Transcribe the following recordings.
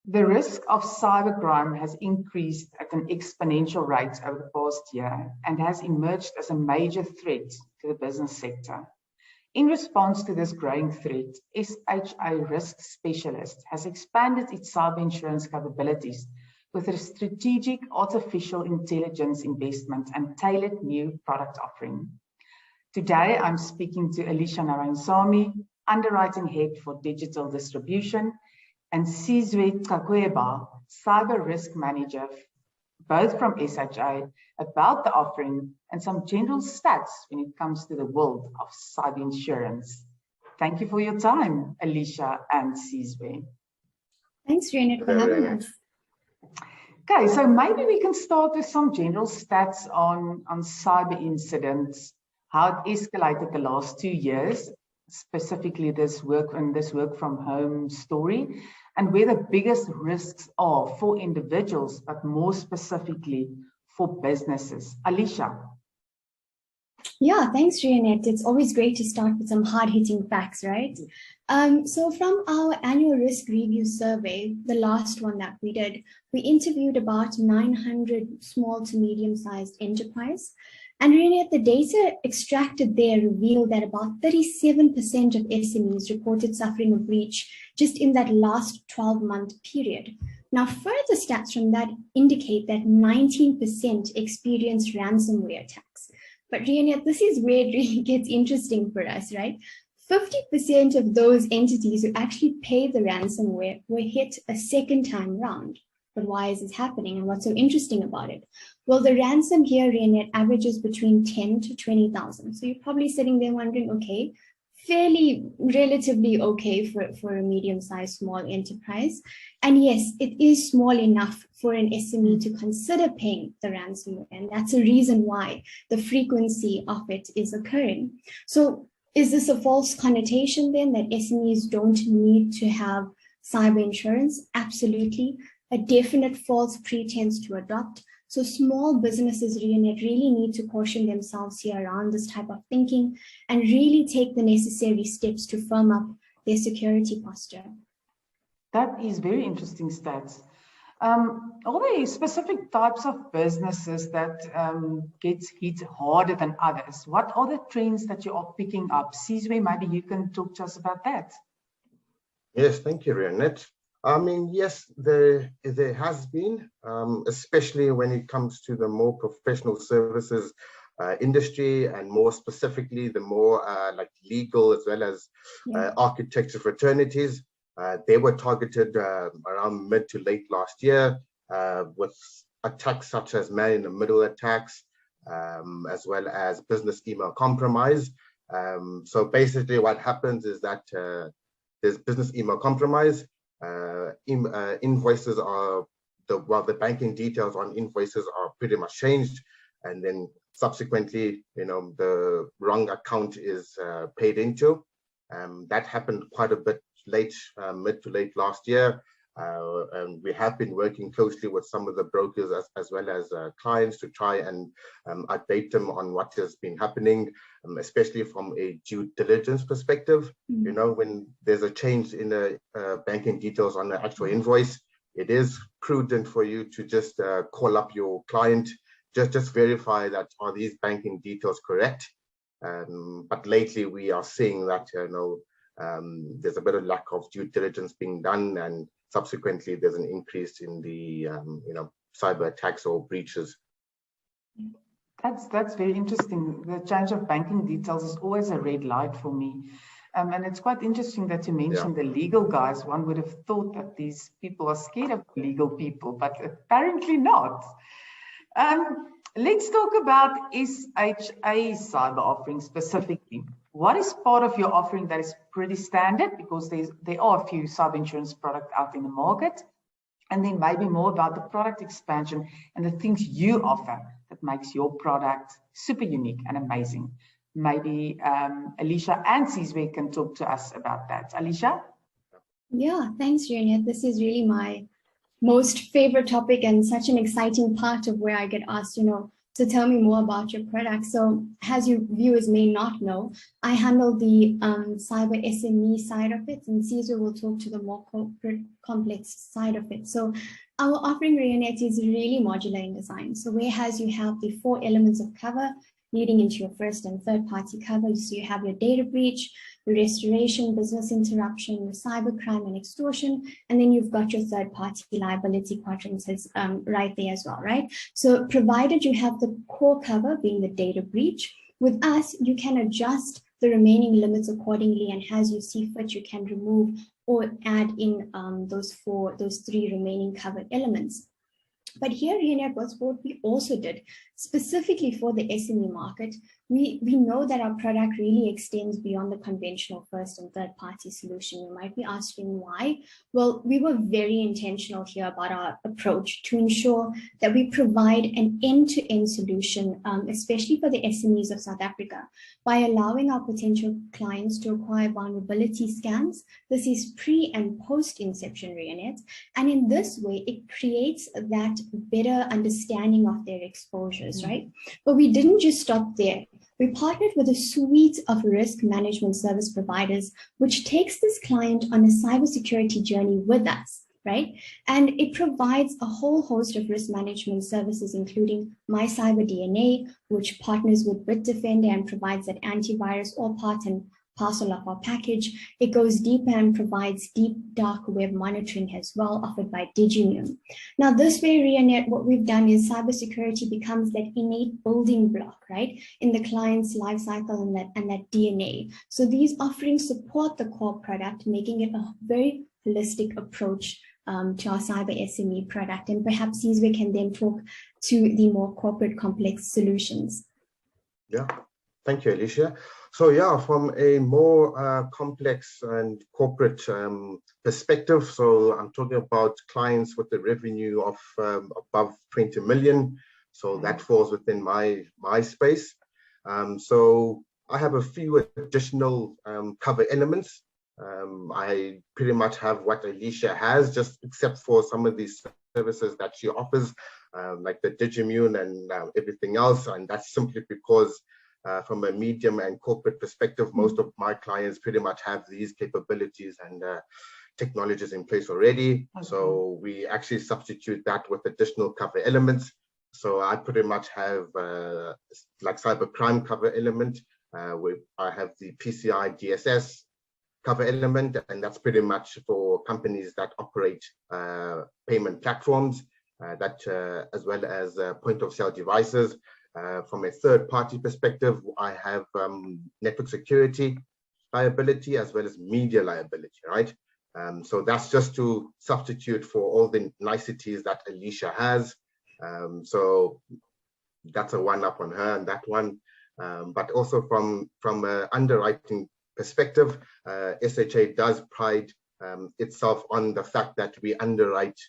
The risk of cybercrime has increased at an exponential rate over the past year and has emerged as a major threat to the business sector. In response to this growing threat, SHA Risk Specialists has expanded its cyber insurance capabilities with a strategic artificial intelligence investment and tailored new product offering. Today, I'm speaking to Alicia Narainsamy, Underwriting Head for Digital Distribution, and Sizwe Cakwebe, Cyber Risk Manager, both from SHA, about the offering and some general stats when it comes to the world of cyber insurance. Thank you for your time, Alicia and Sizwe. Thanks, Rianet, for having us. Okay, so maybe we can start with some general stats on cyber incidents, how it escalated the last 2 years, specifically this work from home story, and where the biggest risks are for individuals, but more specifically for businesses. Alicia. Yeah, thanks, Rianet. It's always great to start with some hard-hitting facts, right? So from our annual risk review survey, the last one that we did, we interviewed about 900 small to medium-sized enterprise. And Rianet, the data extracted there revealed that about 37% of SMEs reported suffering a breach just in that last 12-month period. Now, further stats from that indicate that 19% experienced ransomware attacks. But Rianet, this is where it really gets interesting for us, right? 50% of those entities who actually paid the ransomware were hit a second time round. But why is this happening, and what's so interesting about it? Well, the ransom here, Rianet, averages between 10 to 20,000. So you're probably sitting there wondering, okay, relatively okay for a medium-sized small enterprise. And yes, it is small enough for an SME to consider paying the ransomware. And that's a reason why the frequency of it is occurring. So is this a false connotation then that SMEs don't need to have cyber insurance? Absolutely. A definite false pretense to adopt. So small businesses, Rianet, really need to caution themselves here around this type of thinking and really take the necessary steps to firm up their security posture. That is very interesting stats. Are there specific types of businesses that get hit harder than others? What are the trends that you are picking up? Sizwe, maybe you can talk to us about that. Yes, thank you, Rianet. I mean, yes, there has been, especially when it comes to the more professional services industry, and more specifically, the more like legal as well as architecture fraternities. They were targeted around mid to late last year with attacks such as man-in-the-middle attacks, as well as business email compromise. So basically what happens is that there's business email compromise. Invoices are the banking details on invoices are pretty much changed, and then subsequently, the wrong account is paid into. That happened quite a bit late, mid to late last year. And we have been working closely with some of the brokers as well as clients to try and update them on what has been happening, especially from a due diligence perspective. When there's a change in the banking details on the actual invoice, it is prudent for you to just call up your client, just verify that are these banking details correct. But lately we are seeing that there's a bit of lack of due diligence being done, and subsequently there's an increase in the cyber attacks or breaches. That's very interesting. The change of banking details is always a red light for me. And it's quite interesting that you mentioned the legal guys. One would have thought that these people are scared of legal people, but apparently not. Let's talk about SHA cyber offering specifically. What is part of your offering that is pretty standard? Because there are a few cyber insurance products out in the market. And then maybe more about the product expansion and the things you offer that makes your product super unique and amazing. Maybe Alicia and Sizwe can talk to us about that. Alicia? Yeah, thanks, Rianet. This is really my most favorite topic and such an exciting part of where I get asked, So tell me more about your product. So as you viewers may not know, I handle the cyber SME side of it, and Sizwe will talk to the more corporate complex side of it. So our offering, Rianet, is really modular in design. So whereas you have the 4 elements of cover leading into your first and third party cover, so you have your data breach, restoration, business interruption, cybercrime and extortion, and then you've got your third party liability quadrants right there as well, right? So provided you have the core cover being the data breach, with us, you can adjust the remaining limits accordingly, and as you see fit, you can remove or add in those 3 remaining covered elements. But here, Rianet, what we also did specifically for the SME market, we know that our product really extends beyond the conventional first and third party solution. You might be asking why. Well, we were very intentional here about our approach to ensure that we provide an end-to-end solution, especially for the SMEs of South Africa, by allowing our potential clients to acquire vulnerability scans. This is pre and post inception, Rianet, and in this way, it creates that better understanding of their exposures, right? But we didn't just stop there. We partnered with a suite of risk management service providers, which takes this client on a cybersecurity journey with us, right? And it provides a whole host of risk management services, including My Cyber DNA, which partners with Bitdefender and provides that antivirus, all part and parcel of our package. It goes deeper and provides deep dark web monitoring as well, offered by Digimune. Now, this way, Rianet, what we've done is cybersecurity becomes that innate building block, right, in the client's lifecycle and that DNA. So these offerings support the core product, making it a very holistic approach to our cyber SME product. And perhaps Sizwe can then talk to the more corporate complex solutions. Yeah, thank you, Alicia. So yeah, from a more complex and corporate perspective, so I'm talking about clients with a revenue of above 20 million. So that falls within my space. So I have a few additional cover elements. I pretty much have what Alicia has, just except for some of these services that she offers, like the Digimune and everything else. And that's simply because from a medium and corporate perspective, most of my clients pretty much have these capabilities and technologies in place already. Okay. So we actually substitute that with additional cover elements. So I pretty much have like cybercrime cover element, where I have the PCI DSS cover element, and that's pretty much for companies that operate payment platforms, as well as point of sale devices. From a third-party perspective, I have network security liability as well as media liability, right? So that's just to substitute for all the niceties that Alicia has. So that's a one-up on her and that one. But also from an underwriting perspective, SHA does pride itself on the fact that we underwrite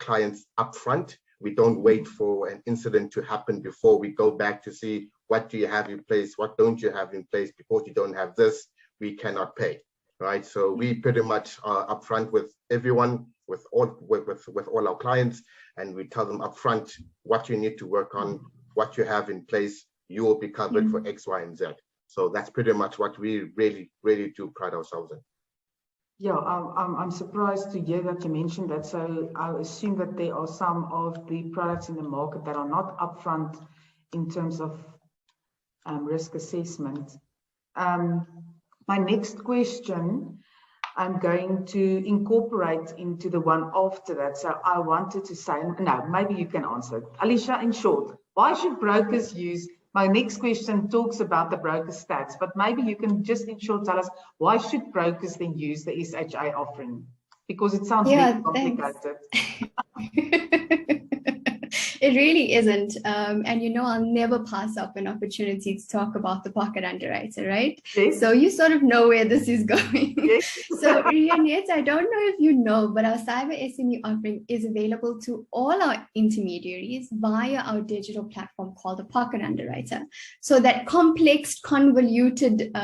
clients upfront. We don't wait for an incident to happen before we go back to see what do you have in place, what don't you have in place. Because you don't have this, we cannot pay, right? So we pretty much are upfront with everyone, with all our clients, and we tell them upfront what you need to work on, what you have in place. You will be covered for X, Y, and Z. So that's pretty much what we really do pride ourselves in. Yeah, I'm surprised to hear that you mentioned that. So I assume that there are some of the products in the market that are not upfront in terms of risk assessment. My next question, I'm going to incorporate into the one after that. So I wanted to say, no, maybe you can answer it. Alicia, in short, why should brokers use? My next question talks about the broker stats, but maybe you can just in short tell us, why should brokers then use the SHA offering? Because it sounds very complicated. It really isn't. And you know, I'll never pass up an opportunity to talk about the pocket underwriter, right? Yes. So you sort of know where this is going. Yes. So Rianet, I don't know if you know, but our cyber SME offering is available to all our intermediaries via our digital platform called the Pocket Underwriter. So that complex, convoluted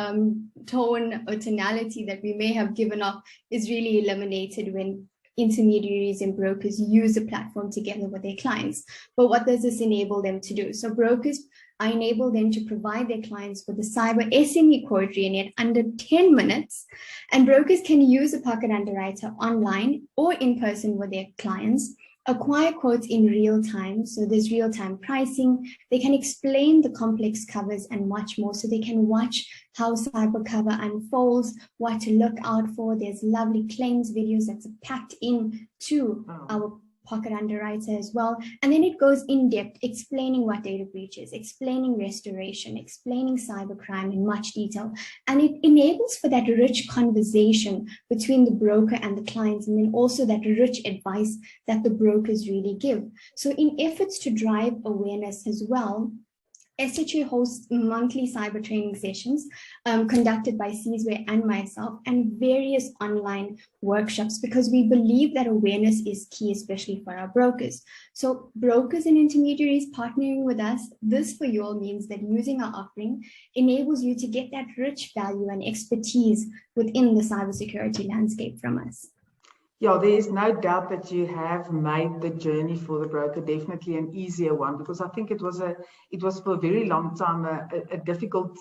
tone or tonality that we may have given off is really eliminated when intermediaries and brokers use the platform together with their clients. But what does this enable them to do? So brokers, I enable them to provide their clients with the cyber SME quote Rianet under 10 minutes, and brokers can use a pocket underwriter online or in person with their clients, acquire quotes in real time. So there's real-time pricing. They can explain the complex covers and much more. So they can watch how cyber cover unfolds, what to look out for. There's lovely claims videos that's packed in to our pocket underwriter as well. And then it goes in depth, explaining what data breach is, explaining restoration, explaining cybercrime in much detail. And it enables for that rich conversation between the broker and the clients, and then also that rich advice that the brokers really give. So in efforts to drive awareness as well, SHA hosts monthly cyber training sessions conducted by Sizwe and myself, and various online workshops, because we believe that awareness is key, especially for our brokers. So brokers and intermediaries partnering with us, this for you all means that using our offering enables you to get that rich value and expertise within the cybersecurity landscape from us. Yeah, there is no doubt that you have made the journey for the broker definitely an easier one, because I think it was for a very long time a difficult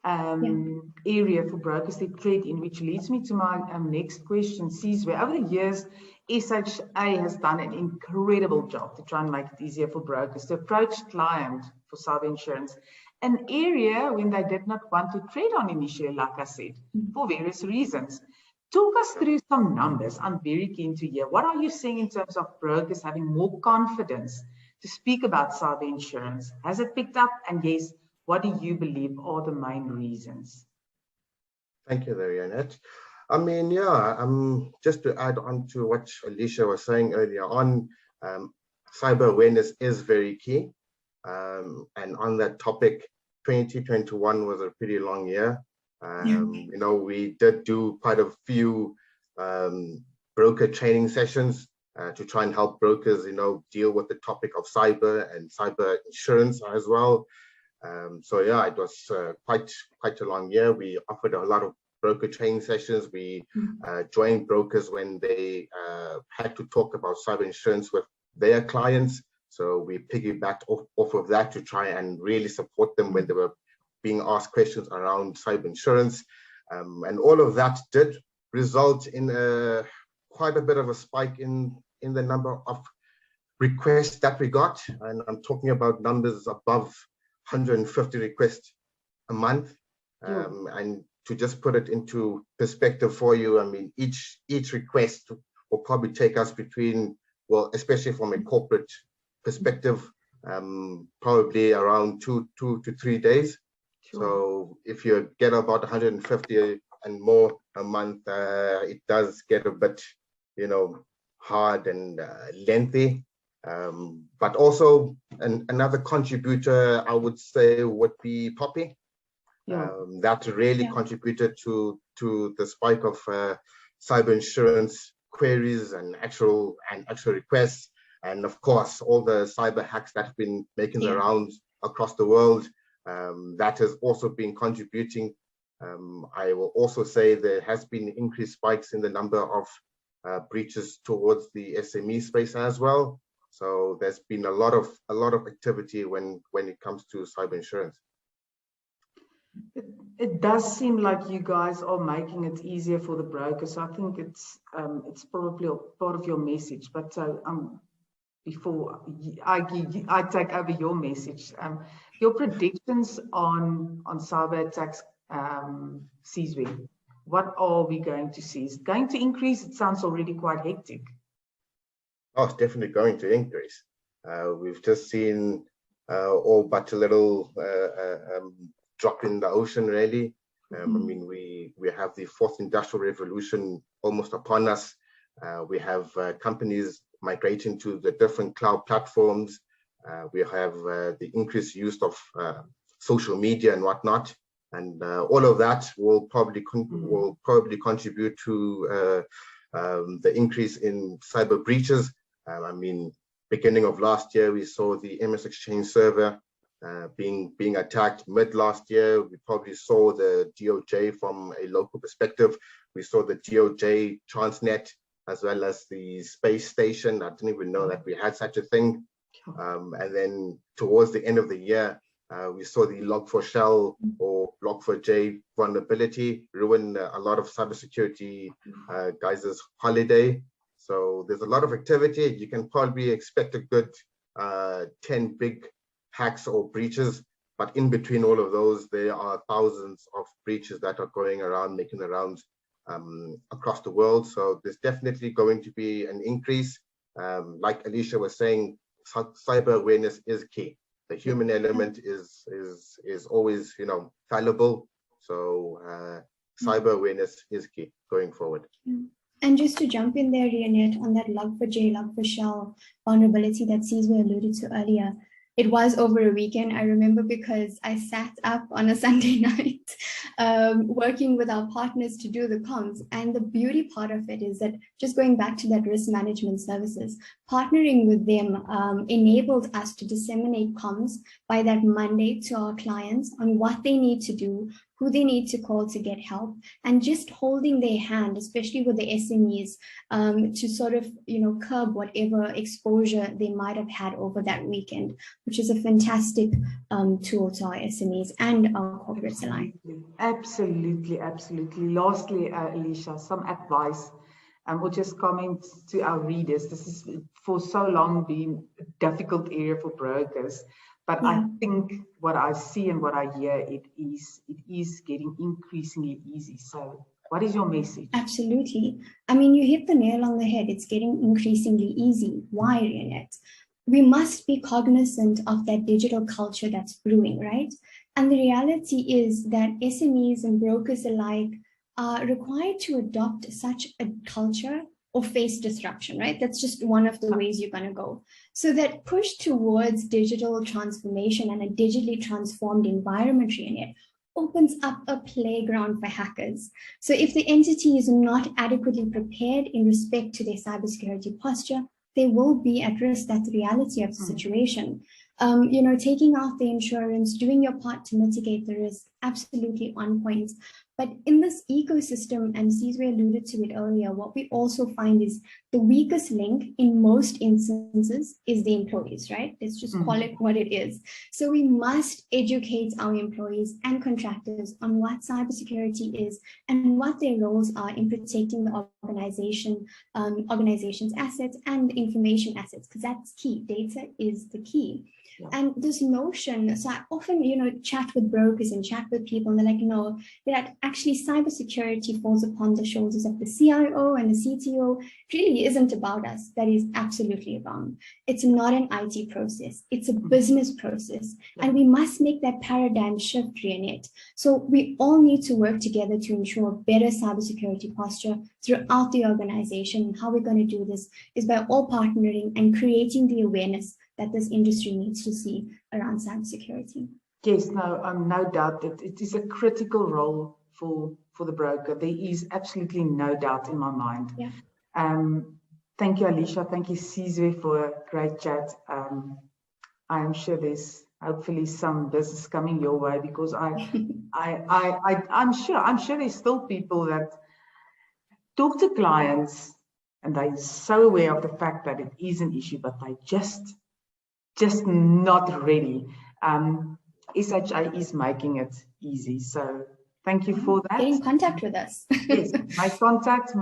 area for brokers to tread in, which leads me to my next question, Sizwe. Over the years, SHA has done an incredible job to try and make it easier for brokers to approach clients for cyber insurance, an area when they did not want to tread on initially, like I said, for various reasons. Talk us through some numbers. I'm very keen to hear. What are you seeing in terms of brokers having more confidence to speak about cyber insurance? Has it picked up? And yes, what do you believe are the main reasons? Thank you, Rianet. I mean, just to add on to what Alicia was saying earlier on, cyber awareness is very key. And on that topic, 2021 was a pretty long year. You know, we did do quite a few broker training sessions to try and help brokers, you know, deal with the topic of cyber and cyber insurance as well. So yeah, it was quite a long year. We offered a lot of broker training sessions. We joined brokers when they had to talk about cyber insurance with their clients. So we piggybacked off of that to try and really support them when they were being asked questions around cyber insurance. And all of that did result in quite a bit of a spike in the number of requests that we got. And I'm talking about numbers above 150 requests a month. And to just put it into perspective for you, I mean, each request will probably take us between, well, especially from a corporate perspective, probably around 2 to 3 days. So if you get about 150 and more a month, it does get a bit, you know, hard and lengthy. But also another contributor, I would say, would be Poppy. That really contributed to the spike of cyber insurance queries and actual requests. And of course, all the cyber hacks that have been making the rounds across the world. That has also been contributing. I will also say there has been increased spikes in the number of breaches towards the SME space as well. So there's been a lot of activity when it comes to cyber insurance. It does seem like you guys are making it easier for the brokers. So I think it's probably part of your message. But before I take over your message, your predictions on cyber attacks, Sizwe, what are we going to see? Is it going to increase? It sounds already quite hectic. Oh, it's definitely going to increase. We've just seen all but a little drop in the ocean, really. I mean, we have the fourth industrial revolution almost upon us. We have companies migrating to the different cloud platforms. We have the increased use of social media and whatnot, and all of that will probably contribute to the increase in cyber breaches. I mean, beginning of last year, we saw the MS Exchange server being attacked. Mid last year, we probably saw the DOJ from a local perspective. We saw the DOJ Transnet as well as the space station. I didn't even know that we had such a thing. And then towards the end of the year, we saw the Log4Shell or Log4j vulnerability ruin a lot of cybersecurity guys' holiday. So there's a lot of activity. You can probably expect a good 10 big hacks or breaches, but in between all of those, there are thousands of breaches that are going around, making the rounds across the world. So there's definitely going to be an increase. Like Alicia was saying, cyber awareness is key. The human element is always, you know, fallible. So cyber awareness is key going forward. And just to jump in there, Rianet, on that Log4j, Log4Shell vulnerability that Sizwe alluded to earlier, it was over a weekend. I remember because I sat up on a Sunday night working with our partners to do the comms. And the beauty part of it is that, just going back to that risk management services, partnering with them enabled us to disseminate comms by that Monday to our clients on what they need to do, who they need to call to get help, and just holding their hand, especially with the SMEs, to sort of, you know, curb whatever exposure they might have had over that weekend, which is a fantastic tool to our SMEs and our corporates alike. Absolutely, absolutely. Lastly, Alicia, some advice, and we'll just comment to our readers. This is for so long been a difficult area for brokers. But I think what I see and what I hear, it is getting increasingly easy. So what is your message? Absolutely. I mean, you hit the nail on the head. It's getting increasingly easy. Why, Rianet? We must be cognizant of that digital culture that's brewing, right? And the reality is that SMEs and brokers alike are required to adopt such a culture or face disruption, right? That's just one of the ways you're going to go. So that push towards digital transformation and a digitally transformed environment, Rianet, opens up a playground for hackers. So if the entity is not adequately prepared in respect to their cybersecurity posture, they will be at risk. That's the reality of the situation. You know, taking out the insurance, doing your part to mitigate the risk, absolutely on point. But in this ecosystem, and Sizwe alluded to it earlier, what we also find is the weakest link in most instances is the employees, right? Let's just call it what it is. So we must educate our employees and contractors on what cybersecurity is and what their roles are in protecting the organization's assets and information assets, because that's key. Data is the key. Yeah. And this notion, so I often, you know, chat with brokers and chat with people, and they're like, no, that actually cybersecurity falls upon the shoulders of the CIO and the CTO. It really isn't about us. That is absolutely wrong. It's not an IT process. It's a business process. And we must make that paradigm shift, Rianet. So we all need to work together to ensure better cybersecurity posture throughout the organization. And how we're going to do this is by all partnering and creating the awareness that this industry needs to see around cybersecurity. Yes, no doubt that it is a critical role for the broker. There is absolutely no doubt in my mind. Yeah. Thank you, Alicia. Thank you, Sizwe, for a great chat. I am sure there's hopefully some business coming your way, because I'm sure there's still people that talk to clients and they're so aware of the fact that it is an issue, but they just not ready. SHA is making it easy. So thank you for that. Get in contact with us. Yes, my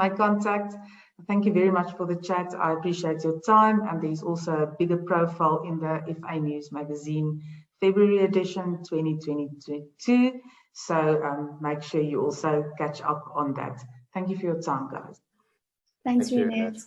contact. Thank you very much for the chat. I appreciate your time. And there's also a bigger profile in the FAnews magazine, February edition 2022. So make sure you also catch up on that. Thank you for your time, guys. Thanks, Rianet.